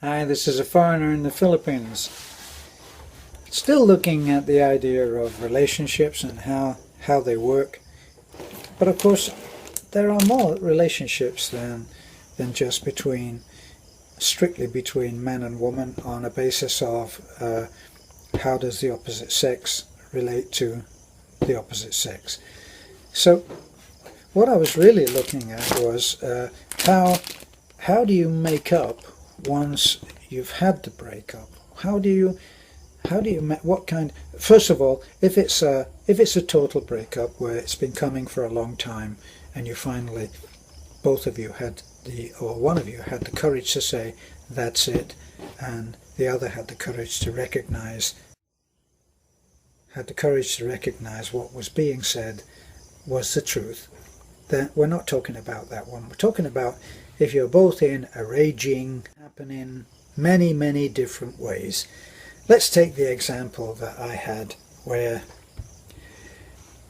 Hi, this is a foreigner in the Philippines. Still looking at the idea of relationships and how they work. But of course, there are more relationships than just strictly between man and woman on a basis of how does the opposite sex relate to the opposite sex. So what I was really looking at was how do you make up once you've had the breakup? What kind? First of all, if it's a total breakup where it's been coming for a long time, and you finally, both of you or one of you had the courage to say that's it, and the other had the courage to recognize what was being said was the truth. Then we're not talking about that one. We're talking about if you're both in a raging, happening many different ways. Let's take the example that I had where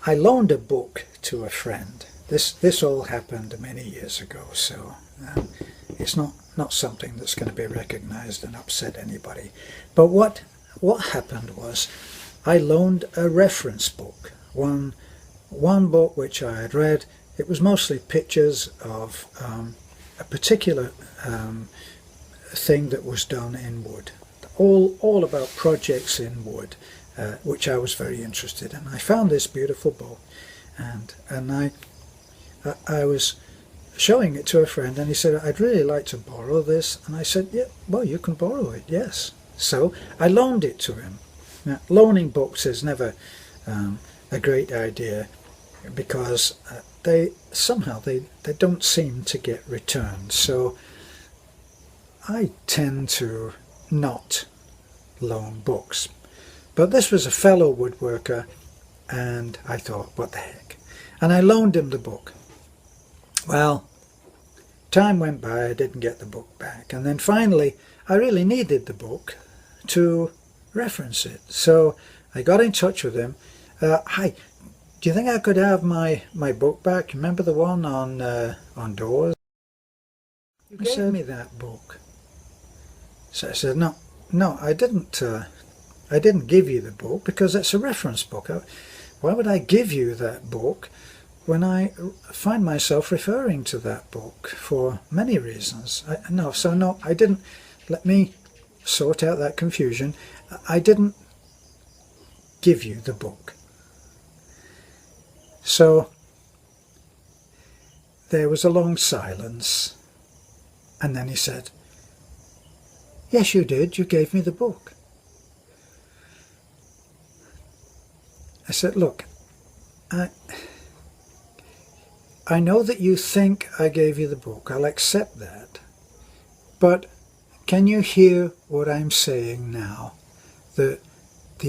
I loaned a book to a friend. This all happened many years ago, so it's not something that's going to be recognized and upset anybody. But what happened was I loaned a reference book, one book which I had read. It was mostly pictures of a particular thing that was done in wood, all about projects in wood, which I was very interested in. I found this beautiful book, and I was showing it to a friend, and he said, "I'd really like to borrow this." And I said, "Yeah, well, you can borrow it, yes." So I loaned it to him. Now, loaning books is never a great idea because they don't seem to get returned. So I tend to not loan books. But this was a fellow woodworker, and I thought, what the heck? And I loaned him the book. Well, time went by, I didn't get the book back. And then finally, I really needed the book to reference it. So I got in touch with him. Hi, do you think I could have my book back? Remember the one on doors? You gave me that book. So I said, no, I didn't give you the book because it's a reference book. Why would I give you that book when I find myself referring to that book for many reasons? No, I didn't. Let me sort out that confusion. I didn't give you the book. So there was a long silence, and then he said, "Yes, you did. You gave me the book." I said, "Look, I know that you think I gave you the book. I'll accept that. But can you hear what I'm saying now? The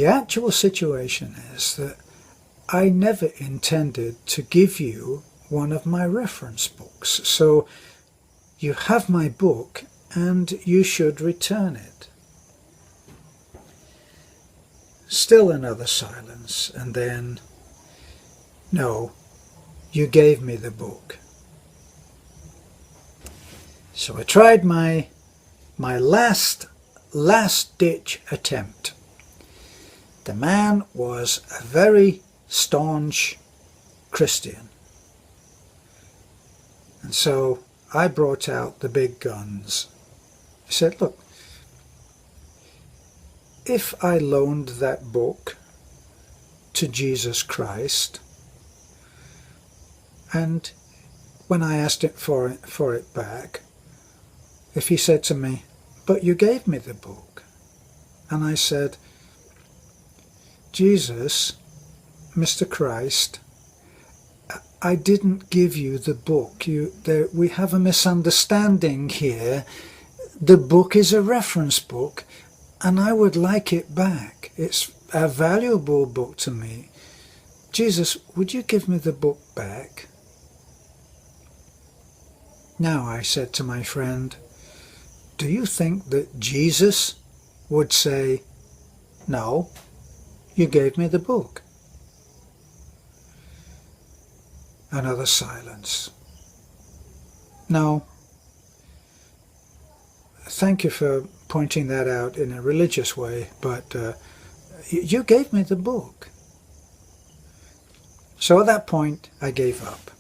actual situation is that I never intended to give you one of my reference books. So you have my book and you should return it." Still another silence, and then, "No, you gave me the book." So I tried my last ditch attempt. The man was a very staunch Christian, and so I brought out the big guns. I said, "Look, if I loaned that book to Jesus Christ, and when I asked it for it back, if he said to me, 'But you gave me the book,' and I said, 'Jesus, Mr. Christ, I didn't give you the book. We have a misunderstanding here. The book is a reference book, and I would like it back. It's a valuable book to me. Jesus, would you give me the book back?' Now," I said to my friend, "do you think that Jesus would say, 'No, you gave me the book'?" Another silence. "No, thank you for pointing that out in a religious way, but you gave me the book. So at that point, I gave up.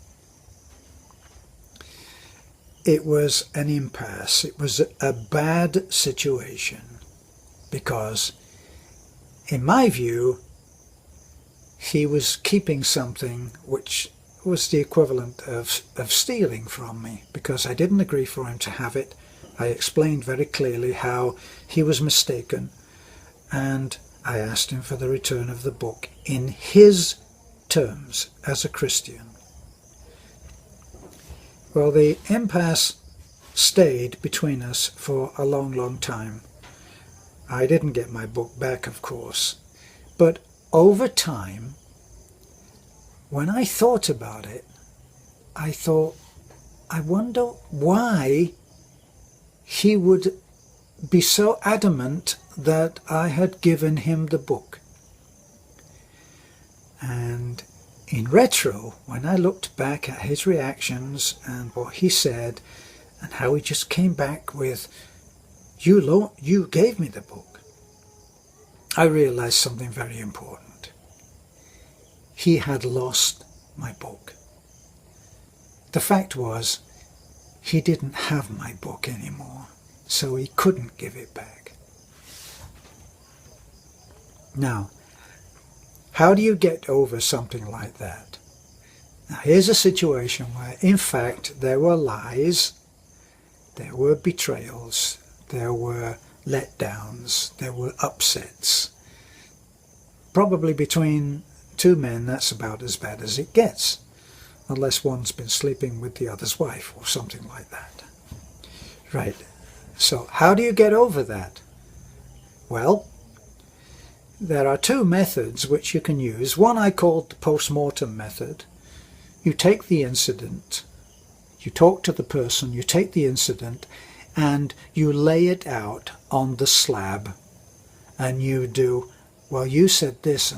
It was an impasse. It was a bad situation because, in my view, he was keeping something which was the equivalent of stealing from me, because I didn't agree for him to have it. I explained very clearly how he was mistaken, and I asked him for the return of the book in his terms as a Christian. Well, the impasse stayed between us for a long, long time. I didn't get my book back, of course, but over time, when I thought about it, I thought, I wonder why he would be so adamant that I had given him the book. And in retro, when I looked back at his reactions and what he said, and how he just came back with, you gave me the book, I realized something very important. He had lost my book. The fact was, he didn't have my book anymore, so he couldn't give it back. Now, how do you get over something like that? Now, here's a situation where, in fact, there were lies, there were betrayals, there were letdowns, there were upsets. Probably between two men, that's about as bad as it gets, unless one's been sleeping with the other's wife or something like that. Right, so how do you get over that? Well, there are two methods which you can use. One I called the post-mortem method. You take the incident, you talk to the person, you take the incident, and you lay it out on the slab, and you do, well, you said this,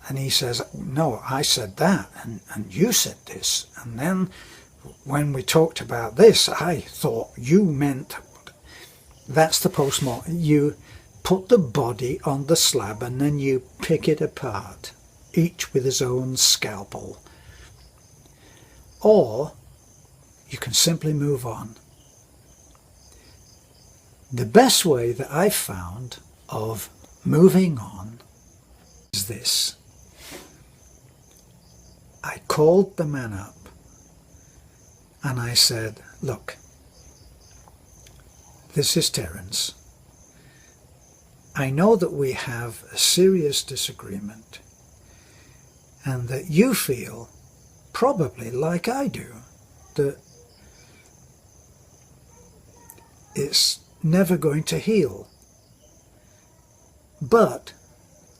and he says, no, I said that, and you said this, and then when we talked about this, I thought you meant, that's the post-mortem. You put the body on the slab and then you pick it apart, each with his own scalpel. Or you can simply move on. The best way that I've found of moving on is this. I called the man up and I said, look, this is Terence. I know that we have a serious disagreement and that you feel, probably like I do, that it's never going to heal. But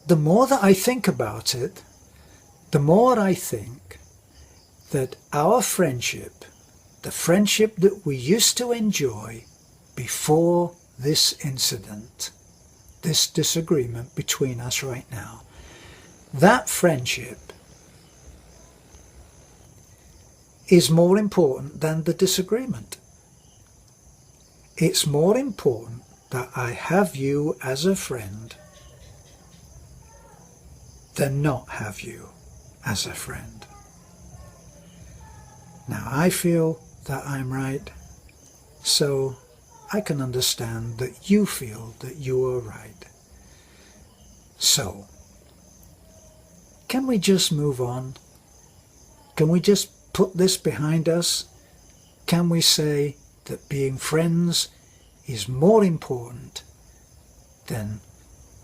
the more that I think about it, the more I think that our friendship, the friendship that we used to enjoy before this incident, this disagreement between us right now, that friendship is more important than the disagreement. It's more important that I have you as a friend than not have you as a friend. Now, I feel that I'm right, so I can understand that you feel that you are right. So, can we just move on? Can we just put this behind us? Can we say that being friends is more important than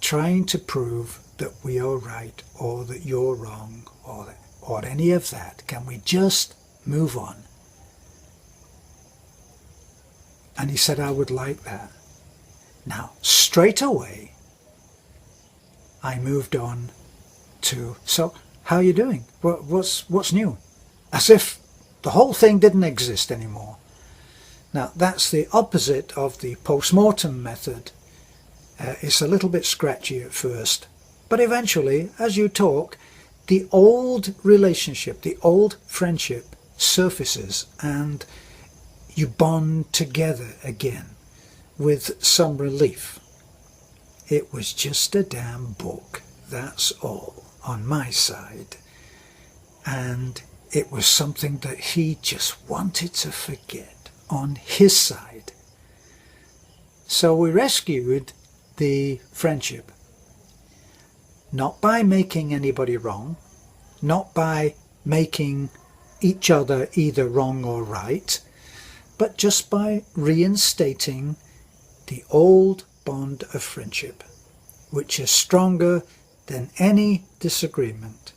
trying to prove that we are right or that you're wrong or any of that? Can we just move on? And he said, I would like that. Now, straight away, I moved on to, so how are you doing? What's new? As if the whole thing didn't exist anymore. Now, that's the opposite of the post-mortem method. It's a little bit scratchy at first, but eventually, as you talk, the old relationship, the old friendship surfaces and you bond together again with some relief. It was just a damn book, that's all, on my side. And it was something that he just wanted to forget on his side. So we rescued the friendship. Not by making anybody wrong, not by making each other either wrong or right, but just by reinstating the old bond of friendship, which is stronger than any disagreement,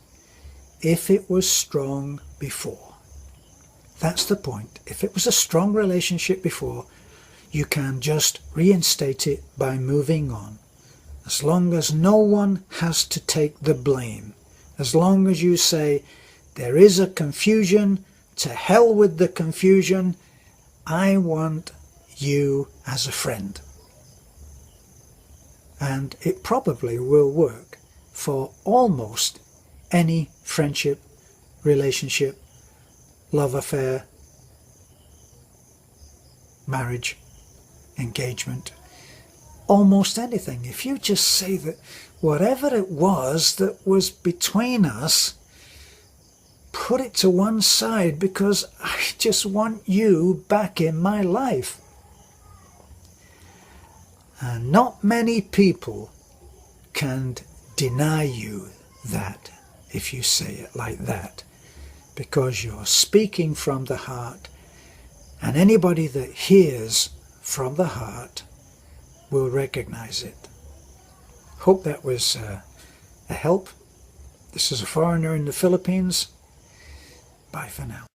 if it was strong before. That's the point. If it was a strong relationship before, you can just reinstate it by moving on. As long as no one has to take the blame. As long as you say, there is a confusion, to hell with the confusion, I want you as a friend. And it probably will work for almost any friendship, relationship, love affair, marriage, engagement, almost anything. If you just say that whatever it was that was between us, put it to one side because I just want you back in my life. And not many people can deny you that if you say it like that, because you're speaking from the heart, and anybody that hears from the heart will recognize it. Hope that was a help. This is a foreigner in the Philippines. Bye for now.